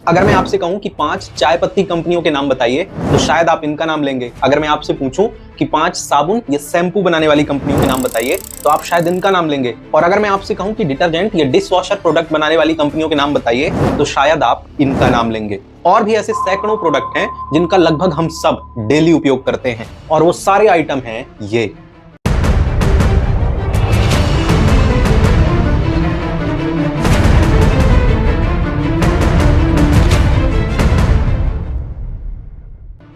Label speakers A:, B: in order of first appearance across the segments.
A: अगर मैं आपसे कहूं कि 5 चाय पत्ती कंपनियों के नाम बताइए तो शायद आप इनका नाम लेंगे। अगर मैं आपसे पूछूं कि 5 साबुन या शैम्पू बनाने वाली कंपनियों के नाम बताइए तो आप शायद इनका नाम लेंगे। और अगर मैं आपसे कहूं कि डिटर्जेंट या डिश वॉशर प्रोडक्ट बनाने वाली कंपनियों के नाम बताइए तो शायद आप इनका नाम लेंगे। और भी ऐसे सैकड़ों प्रोडक्ट हैं जिनका लगभग हम सब डेली उपयोग करते हैं और वो सारे आइटम हैं ये।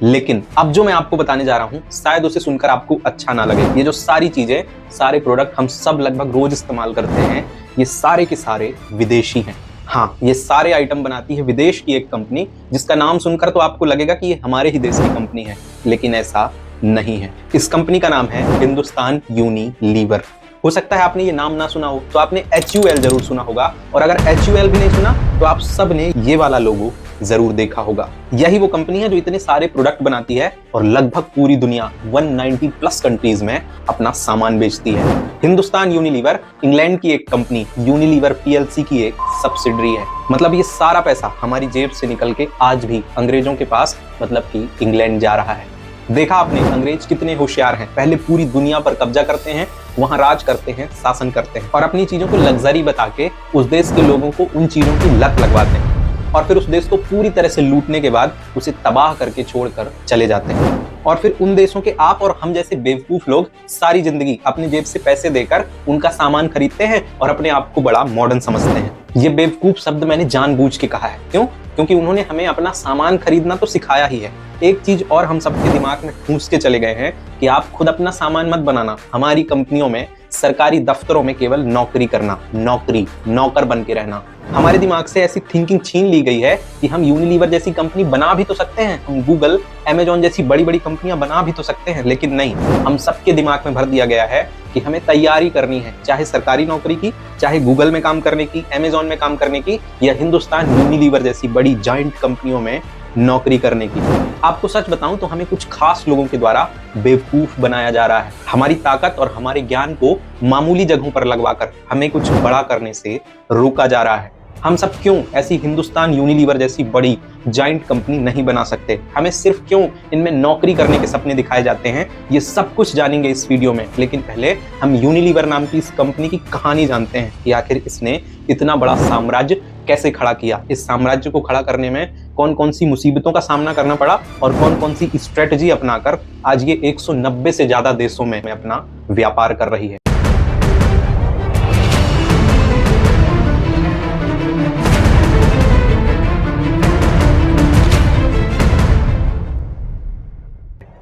A: लेकिन अब जो मैं आपको बताने जा रहा हूं शायद उसे सुनकर आपको अच्छा ना लगे। ये जो सारी चीजें, सारे प्रोडक्ट हम सब लगभग रोज इस्तेमाल करते हैं, ये सारे के सारे विदेशी हैं। हाँ, ये सारे आइटम बनाती है विदेश की एक कंपनी जिसका नाम सुनकर तो आपको लगेगा कि ये हमारे ही देश की कंपनी है, लेकिन ऐसा नहीं है। इस कंपनी का नाम है हिंदुस्तान यूनिलीवर। हो सकता है आपने ये नाम ना सुना हो, तो आपने HUL जरूर सुना होगा, और अगर HUL भी नहीं सुना तो आप सब ने ये वाला लोगो जरूर देखा होगा। यही वो कंपनी है जो इतने सारे प्रोडक्ट बनाती है और लगभग पूरी दुनिया 190 प्लस कंट्रीज में अपना सामान बेचती है। हिंदुस्तान यूनिलीवर इंग्लैंड की एक कंपनी यूनिलीवर PLC की एक सब्सिडरी है। मतलब ये सारा पैसा हमारी जेब से निकल के आज भी अंग्रेजों के पास, मतलब कि इंग्लैंड जा रहा है। देखा आपने अंग्रेज कितने होशियार हैं, पहले पूरी दुनिया पर कब्जा करते हैं, वहां राज करते हैं, शासन करते हैं और अपनी चीजों को लग्जरी बता के उस देश के लोगों को उन चीजों की लत लगवाते हैं और फिर उस देश को पूरी तरह से लूटने के बाद उसे तबाह करके छोड़कर चले जाते हैं। और फिर उन देशों के आप और हम जैसे बेवकूफ लोग सारी जिंदगी अपनी जेब से पैसे देकर उनका सामान खरीदते हैं और अपने आप को बड़ा मॉडर्न समझते हैं। ये बेवकूफ शब्द मैंने जानबूझ के कहा है। क्यों? क्योंकि उन्होंने हमें अपना सामान खरीदना तो सिखाया ही है। एक चीज और हम सबके दिमाग में ठूंस के चले गए हैं कि आप खुद अपना सामान मत बनाना, हमारी कंपनियों में, सरकारी दफ्तरों में केवल नौकरी करना, नौकर बन के रहना। हमारे दिमाग से ऐसी थिंकिंग छीन ली गई है कि हम यूनिलीवर जैसी कंपनी बना भी तो सकते हैं, हम गूगल, अमेजॉन जैसी बड़ी बड़ी कंपनियां बना भी तो सकते हैं, लेकिन नहीं, हम सबके दिमाग में भर दिया गया है कि हमें तैयारी करनी है, चाहे सरकारी नौकरी की, चाहे गूगल में काम करने की, अमेजॉन में काम करने की, या हिंदुस्तान यूनिलीवर जैसी बड़ी जाइंट कंपनियों में नौकरी करने की। आपको सच बताऊं तो हमें कुछ खास लोगों के द्वारा बेवकूफ बनाया जा रहा है। हमारी ताकत और हमारे ज्ञान को मामूली जगहों पर लगवाकर हमें कुछ बड़ा करने से रोका जा रहा है। हम सब क्यों ऐसी हिंदुस्तान यूनिलीवर जैसी बड़ी जाइंट कंपनी नहीं बना सकते? हमें सिर्फ क्यों इनमें नौकरी करने के सपने दिखाए जाते हैं? ये सब कुछ जानेंगे इस वीडियो में, लेकिन पहले हम यूनिलीवर नाम की इस कंपनी की कहानी जानते हैं कि आखिर इसने इतना बड़ा साम्राज्य कैसे खड़ा किया। इस साम्राज्य को खड़ा करने में कौन कौन सी मुसीबतों का सामना करना पड़ा और कौन कौन सी स्ट्रेटजी अपनाकर आज ये 190 से ज्यादा देशों में अपना व्यापार कर रही है।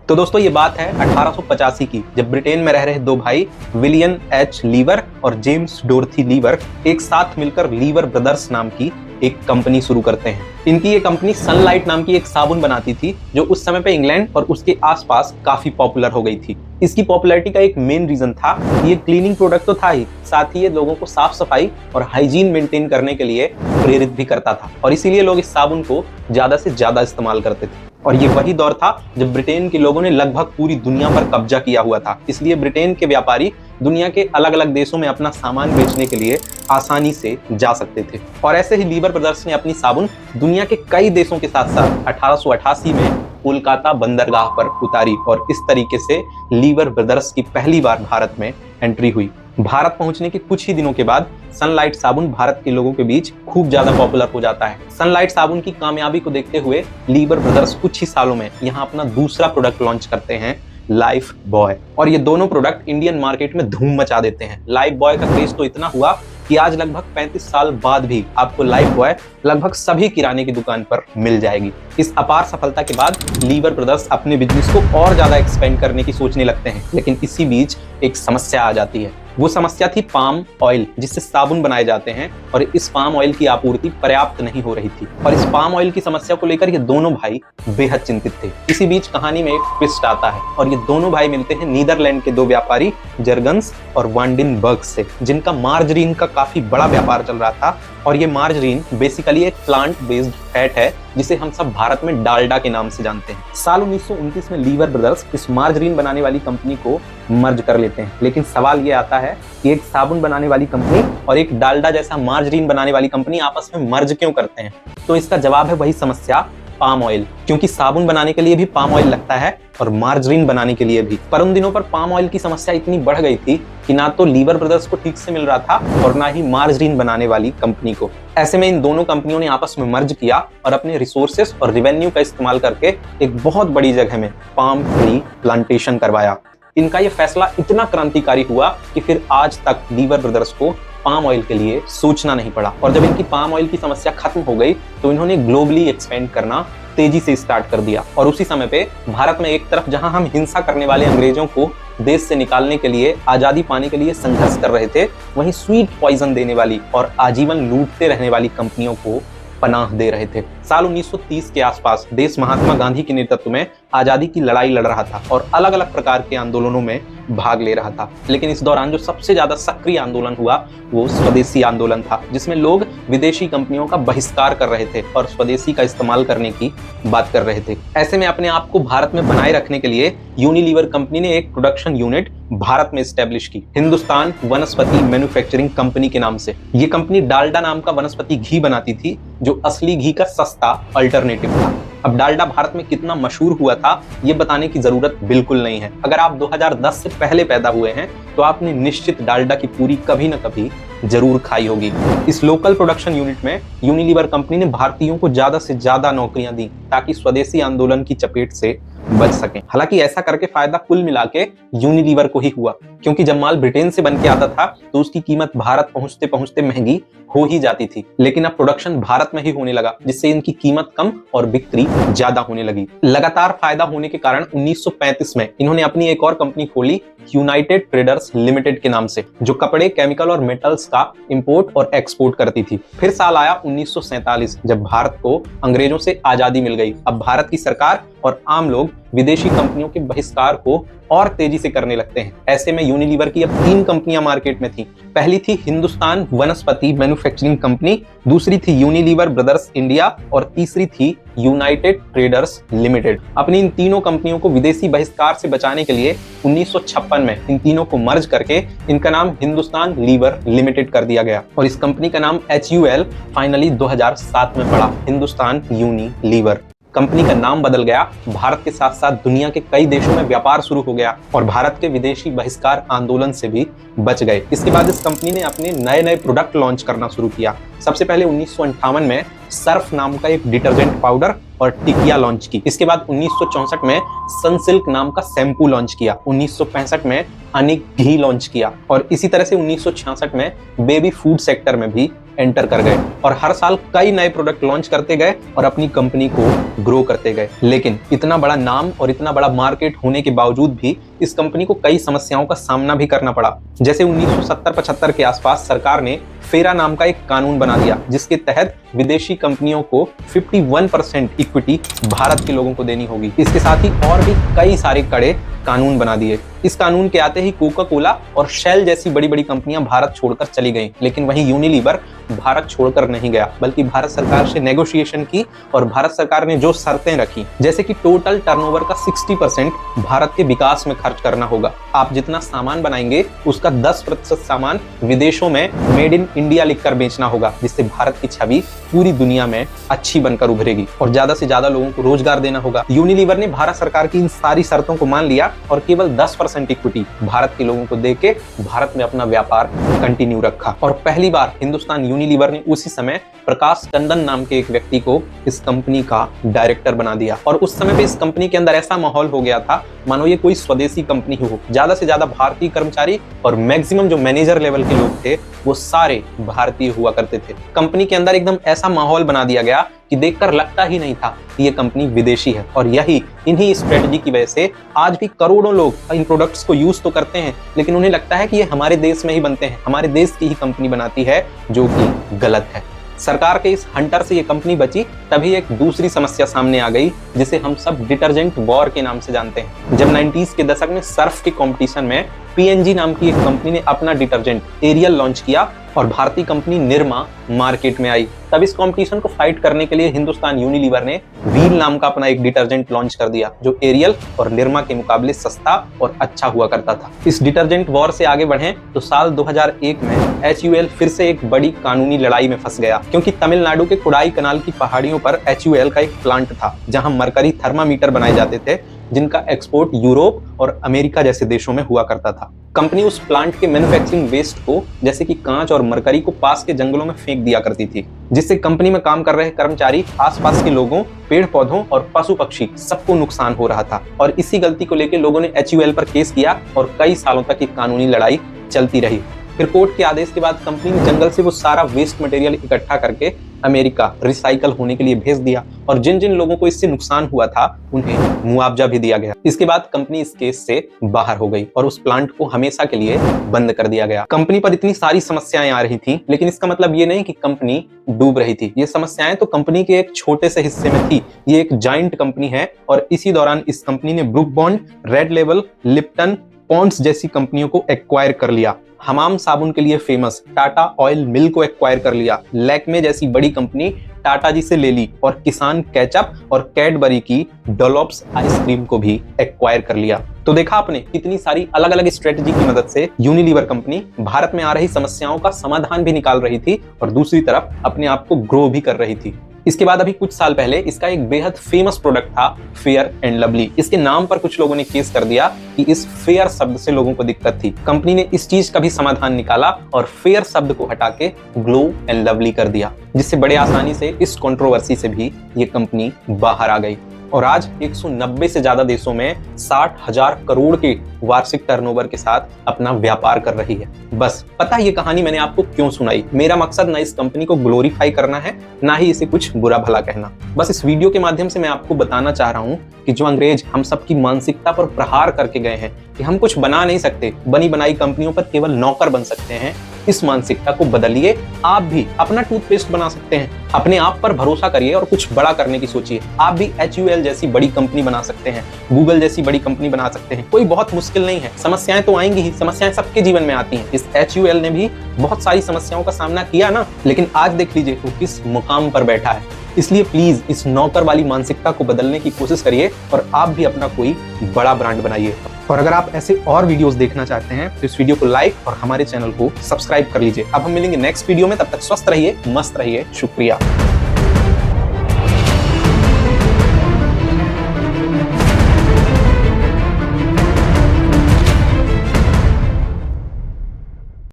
A: तो दोस्तों ये बात है 1885 की, जब ब्रिटेन में रह रहे दो भाई विलियम H. लीवर और जेम्स डोरथी लीवर एक साथ मिलकर लीवर ब्रदर्स नाम की एक कंपनी शुरू करते हैं। इनकी ये कंपनी सनलाइट नाम की एक साबुन बनाती थी जो उस समय पे इंग्लैंड और उसके आसपास काफी पॉपुलर हो गई थी। इसकी पॉपुलैरिटी का एक मेन रीजन था कि ये क्लीनिंग प्रोडक्ट तो था ही, साथ ही ये लोगों को साफ सफाई और हाइजीन मेंटेन करने के लिए प्रेरित भी करता था और इसीलिए लोग इस साबुन को ज्यादा से ज्यादा इस्तेमाल करते थे। और ये वही दौर था जब ब्रिटेन के लोगों ने लगभग पूरी दुनिया पर कब्जा किया हुआ था, इसलिए ब्रिटेन के व्यापारी दुनिया के अलग अलग देशों में अपना सामान बेचने के लिए आसानी से जा सकते थे। और ऐसे ही लीवर ब्रदर्स ने अपनी साबुन दुनिया के कई देशों के साथ साथ 1888 में कोलकाता बंदरगाह पर उतारी और इस तरीके से लीवर ब्रदर्स की पहली बार भारत में एंट्री हुई। भारत पहुंचने के कुछ ही दिनों के बाद सनलाइट साबुन भारत के लोगों के बीच खूब ज्यादा पॉपुलर हो जाता है। सनलाइट साबुन की कामयाबी को देखते हुए लीवर ब्रदर्स कुछ ही सालों में यहाँ अपना दूसरा प्रोडक्ट लॉन्च करते हैं, लाइफ बॉय, और ये दोनों प्रोडक्ट इंडियन मार्केट में धूम मचा देते हैं। लाइफ बॉय का क्रेज तो इतना हुआ कि आज लगभग 35 साल बाद भी आपको लाइफ बॉय लगभग सभी किराने की दुकान पर मिल जाएगी। इस अपार सफलता के बाद लीवर ब्रदर्स अपने बिजनेस को और ज्यादा एक्सपेंड करने की सोचने लगते हैं, लेकिन इसी बीच एक समस्या आ जाती है। वो समस्या थी पाम ऑयल, जिससे साबुन बनाए जाते हैं और इस पाम ऑयल की आपूर्ति पर्याप्त नहीं हो रही थी और इस पाम ऑयल की समस्या को लेकर ये दोनों भाई बेहद चिंतित थे। इसी बीच कहानी में एक ट्विस्ट आता है और ये दोनों भाई मिलते हैं नीदरलैंड के दो व्यापारी जर्गन्स और वांडिनबर्ग से, जिनका मार्जरीन का काफी बड़ा व्यापार चल रहा था और ये मार्जरीन बेसिकली एक प्लांट बेस्ड फैट है जिसे हम सब भारत में डालडा के नाम से जानते हैं। साल 1929 में लीवर ब्रदर्स इस मार्जरीन बनाने वाली कंपनी को मर्ज कर लेते हैं। लेकिन सवाल ये आता है कि एक साबुन बनाने वाली कंपनी और एक डालडा जैसा मार्जरीन बनाने वाली कंपनी आपस में मर्ज क्यों करते हैं? तो इसका जवाब है वही समस्या, पाम ऑयल। क्योंकि साबुन बनाने के लिए भी पाम ऑयल लगता है और मार्जरीन बनाने के लिए भी। पर उन दिनों पर पाम ऑयल की समस्या इतनी बढ़ गई थी कि ना तो लीवर ब्रदर्स को ठीक से मिल रहा था और ना ही मार्जरीन बनाने वाली कंपनी को। ऐसे में इन दोनों कंपनियों ने आपस में मर्ज किया और अपने रिसोर्सेस और रेवेन्यू का इस्तेमाल करके एक बहुत बड़ी जगह में पाम ट्री प्लांटेशन करवाया। इनका यह फैसला इतना क्रांतिकारी हुआ कि फिर आज तक लीवर ब्रदर्स को पाम ऑयल के लिए सोचना नहीं पड़ा। और जब इनकी पाम ऑयल की समस्या खत्म हो गई तो इन्होंने ग्लोबली एक्सपेंड करना तेजी से स्टार्ट कर दिया। और उसी समय पे भारत में एक तरफ जहां हम हिंसा करने वाले अंग्रेजों को देश से निकालने के लिए, आजादी पाने के लिए संघर्ष कर रहे थे, वहीं स्वीट पॉइजन देने वाली और आजीवन लूटते रहने वाली कंपनियों को पनाह दे रहे थे। साल 1930 के आसपास देश महात्मा गांधी के नेतृत्व में आजादी की लड़ाई लड़ रहा था और अलग अलग प्रकार के आंदोलनों में भाग ले रहा था। लेकिन इस दौरान जो सबसे ज्यादा सक्रिय आंदोलन हुआ वो स्वदेशी आंदोलन था, जिसमें लोग विदेशी कंपनियों का बहिष्कार कर रहे थे और स्वदेशी का इस्तेमाल करने की बात कर रहे थे। ऐसे में अपने आप को भारत में बनाए रखने के लिए यूनिलीवर कंपनी ने एक प्रोडक्शन यूनिट भारत में एस्टेब्लिश की, हिंदुस्तान वनस्पति मैन्युफैक्चरिंग कंपनी के नाम से। ये कंपनी डालडा नाम का वनस्पति घी बनाती थी जो असली घी का सस्ता अल्टरनेटिव था। अब डालडा भारत में कितना मशहूर हुआ था ये बताने की जरूरत बिल्कुल नहीं है। अगर आप 2010 से पहले पैदा हुए हैं तो आपने निश्चित डालडा की पूरी कभी न कभी जरूर खाई होगी। इस लोकल प्रोडक्शन यूनिट में यूनिलीवर कंपनी ने भारतीयों को ज्यादा से ज्यादा नौकरियां दी ताकि स्वदेशी आंदोलन की चपेट से बच सकें। हालांकि ऐसा करके फायदा कुल मिला के यूनिलीवर को ही हुआ, क्योंकि जब माल ब्रिटेन से बन के आता था तो उसकी कीमत भारत पहुंचते पहुंचते महंगी हो ही जाती थी। लेकिन अब प्रोडक्शन भारत में ही होने लगा, जिससे इनकी कीमत कम और बिक्री ज्यादा होने लगी। लगातार फायदा होने के कारण 1935 में इन्होंने अपनी एक और कंपनी खोली, यूनाइटेड ट्रेडर्स लिमिटेड के नाम से, जो कपड़े, केमिकल और मेटल्स का इंपोर्ट और एक्सपोर्ट करती थी। फिर साल आया 1947 जब भारत को अंग्रेजों से आजादी मिल गई। अब भारत की सरकार और आम लोग विदेशी कंपनियों के बहिष्कार को और तेजी से करने लगते हैं। ऐसे में यूनिलीवर की अब 3 कंपनियां मार्केट में थी। पहली थी हिंदुस्तान वनस्पति मैन्युफैक्चरिंग कंपनी, दूसरी थी यूनिलीवर ब्रदर्स इंडिया और तीसरी थी यूनाइटेड ट्रेडर्स लिमिटेड। अपनी इन तीनों कंपनियों को विदेशी बहिष्कार से बचाने के लिए 1956 में इन तीनों को मर्ज करके इनका नाम हिंदुस्तान लीवर लिमिटेड कर दिया गया और इस कंपनी का नाम HUL फाइनली 2007 में पड़ा, हिंदुस्तान यूनिलीवर। कंपनी का नाम बदल गया, भारत के साथ साथ दुनिया के कई देशों में व्यापार शुरू हो गया और भारत के विदेशी बहिष्कार आंदोलन से भी बच गए। इसके बाद इस कंपनी ने अपने नए नए प्रोडक्ट लॉन्च करना शुरू किया। सबसे पहले 1958 में सर्फ नाम का एक डिटर्जेंट पाउडर और टिकिया लॉन्च की। इसके बाद 1964 में सनसिल्क नाम का शैम्पू लॉन्च किया। 1965 में अनिक घी लॉन्च किया और इसी तरह से 1966 में बेबी फूड सेक्टर में भी एंटर कर गए और हर साल कई नए प्रोडक्ट लॉन्च करते गए और अपनी कंपनी को ग्रो करते गए। लेकिन इतना बड़ा नाम और इतना बड़ा मार्केट होने के बावजूद भी इस कंपनी को कई समस्याओं का सामना भी करना पड़ा। जैसे 1970-75 के आसपास सरकार ने फेरा नाम का एक कानून बना दिया, जिसके तहत विदेशी कंपनियों को 51% इक्विटी भारत के लोगों को देनी होगी। इसके साथ ही और भी कई सारे कड़े कानून बना दिए। इस कानून के आते ही कोका कोला और शेल जैसी बड़ी बड़ी कंपनियां भारत छोड़कर चली गईं। लेकिन वहीं यूनिलीवर भारत छोड़कर नहीं गया, बल्कि भारत सरकार से नेगोशिएशन की और भारत सरकार ने जो शर्तें रखी, जैसे कि टोटल टर्नओवर का 60% भारत के विकास में खर्च करना होगा। आप जितना सामान बनाएंगे उसका 10% सामान विदेशों में मेड इन इंडिया लिखकर बेचना होगा, जिससे भारत की छवि पूरी दुनिया में अच्छी बनकर उभरेगी और ज्यादा से ज्यादा लोगों को रोजगार देना होगा। यूनिलीवर ने भारत सरकार की इन सारी शर्तों को मान लिया और केवल 10% इक्विटी भारत के लोगों को देके भारत में अपना व्यापार कंटिन्यू रखा। और पहली बार हिंदुस्तान यूनिलीवर ने उसी समय प्रकाश टंडन नाम के एक व्यक्ति को इस कंपनी का डायरेक्टर बना दिया और उस समय पे इस कंपनी के अंदर ऐसा माहौल हो गया था मानो ये कोई स्वदेशी कंपनी हो। ज्यादा से ज्यादा भारतीय कर्मचारी और मैक्सिमम जो मैनेजर लेवल के लोग थे वो सारे भारतीय हुआ करते थे। कंपनी के अंदर एकदम ऐसा माहौल बना दिया गया कि देखकर लगता ही नहीं था कि ये कंपनी विदेशी है। और इन्हीं स्ट्रेटजी की वजह से आज भी करोड़ों लोग इन प्रोडक्ट्स को यूज तो करते हैं, लेकिन उन्हें लगता है कि ये हमारे देश में ही बनते हैं, हमारे देश की ही कंपनी बनाती है, जो कि गलत है। सरकार के इस हंटर से ये कंपनी बची, तभी एक दूसरी समस्या सामने आ गई जिसे हम सब डिटर्जेंट वॉर के नाम से जानते हैं। जब 90s के दशक में सर्फ के कंपटीशन में PNG नाम की एक कंपनी ने अपना डिटर्जेंट एरियल लॉन्च किया और भारतीय कंपनी निरमा मार्केट में आई। तब इस कंपटीशन को फाइट करने के लिए हिंदुस्तान यूनिलीवर ने व्हील नाम का अपना एक डिटर्जेंट लॉन्च कर दिया, जो एरियल और निरमा के मुकाबले सस्ता और अच्छा हुआ करता था। इस डिटर्जेंट वॉर से आगे बढ़े तो साल 2001 में HUL फिर से एक बड़ी कानूनी लड़ाई में फंस गया, क्योंकि तमिलनाडु के कोडाई कनाल की पहाड़ियों पर HUL का एक प्लांट था जहां मरकरी थर्मामीटर बनाए जाते थे, जिनका एक्सपोर्ट यूरोप और अमेरिका जैसे देशों में हुआ करता था। कंपनी उस प्लांट के मैन्युफैक्चरिंग वेस्ट को, जैसे कि कांच और मरकरी को, पास के जंगलों में फेंक दिया करती थी, जिससे कंपनी में काम कर रहे कर्मचारी, आसपास के लोगों, पेड़ पौधों और पशु पक्षी सबको नुकसान हो रहा था। और इसी गलती को लेकर लोगों ने HUL पर केस किया और कई सालों तक ये कानूनी लड़ाई चलती रही। फिर कोर्ट के आदेश के बाद कंपनी ने जंगल से वो सारा वेस्ट मटेरियल इकट्ठा करके अमेरिका रिसाइकल होने के लिए भेज दिया, और जिन जिन लोगों को इससे नुकसान हुआ था उन्हें मुआवजा भी दिया गया। इसके बाद कंपनी इस केस से बाहर हो गई और उस प्लांट को हमेशा के लिए बंद कर दिया गया। कंपनी पर इतनी सारी समस्याएं आ रही थी, लेकिन इसका मतलब ये नहीं कि कंपनी डूब रही थी। ये समस्याएं तो कंपनी के एक छोटे से हिस्से में थी। ये एक जायंट कंपनी है और इसी दौरान इस कंपनी ने Brooke Bond, Red Label, Lipton, Pond's जैसी कंपनियों को एक्वायर कर लिया। हमाम साबुन के लिए फेमस टाटा ऑयल मिल को एक्वायर कर लिया। लैक्मे जैसी बड़ी कंपनी टाटा जी से ले ली, और किसान केचप और कैडबरी की डॉलोप्स आइसक्रीम को भी एक्वायर कर लिया। तो देखा आपने कितनी सारी अलग अलग स्ट्रेटजी की मदद से यूनिलीवर कंपनी भारत में आ रही समस्याओं का समाधान भी निकाल रही थी और दूसरी तरफ अपने आप को ग्रो भी कर रही थी। इसके बाद अभी कुछ साल पहले इसका एक बेहद फेमस प्रोडक्ट था फेयर एंड लवली। इसके नाम पर कुछ लोगों ने केस कर दिया कि इस फेयर शब्द से लोगों को दिक्कत थी। कंपनी ने इस चीज का भी समाधान निकाला और फेयर शब्द को हटा के ग्लो एंड लवली कर दिया, जिससे बड़े आसानी से इस कंट्रोवर्सी से भी ये कंपनी बाहर आ गई। और आज 190 से ज्यादा देशों में 60,000 करोड़ के वार्षिक टर्नओवर के साथ अपना व्यापार कर रही है। बस पता ये कहानी मैंने आपको क्यों सुनाई। मेरा मकसद ना इस कंपनी को ग्लोरीफाई करना है, ना ही इसे कुछ बुरा भला कहना। बस इस वीडियो के माध्यम से मैं आपको बताना चाह रहा हूँ कि जो अंग्रेज हम सबकी मानसिकता पर प्रहार करके गए हैं कि हम कुछ बना नहीं सकते, बनी बनाई कंपनियों पर केवल नौकर बन सकते हैं, इस मानसिकता को बदलिए। आप भी अपना टूथपेस्ट बना सकते हैं। अपने आप पर भरोसा करिए और कुछ बड़ा करने की सोचिए। आप भी HUL जैसी बड़ी कंपनी बना सकते हैं, गूगल जैसी बड़ी कंपनी बना सकते हैं। कोई बहुत मुश्किल नहीं है। समस्याएं तो आएंगी ही, समस्याएं सबके जीवन में आती हैं। इस HUL ने भी बहुत सारी समस्याओं का सामना किया ना, लेकिन आज देख लीजिए वो किस मुकाम पर बैठा है। इसलिए प्लीज इस नौकर वाली मानसिकता को बदलने की कोशिश करिए और आप भी अपना कोई बड़ा ब्रांड बनाइए। और अगर आप ऐसे और वीडियोस देखना चाहते हैं तो इस वीडियो को लाइक और हमारे चैनल को सब्सक्राइब कर लीजिए। अब हम मिलेंगे नेक्स्ट वीडियो में, तब तक स्वस्थ रहिए, मस्त रहिए। शुक्रिया।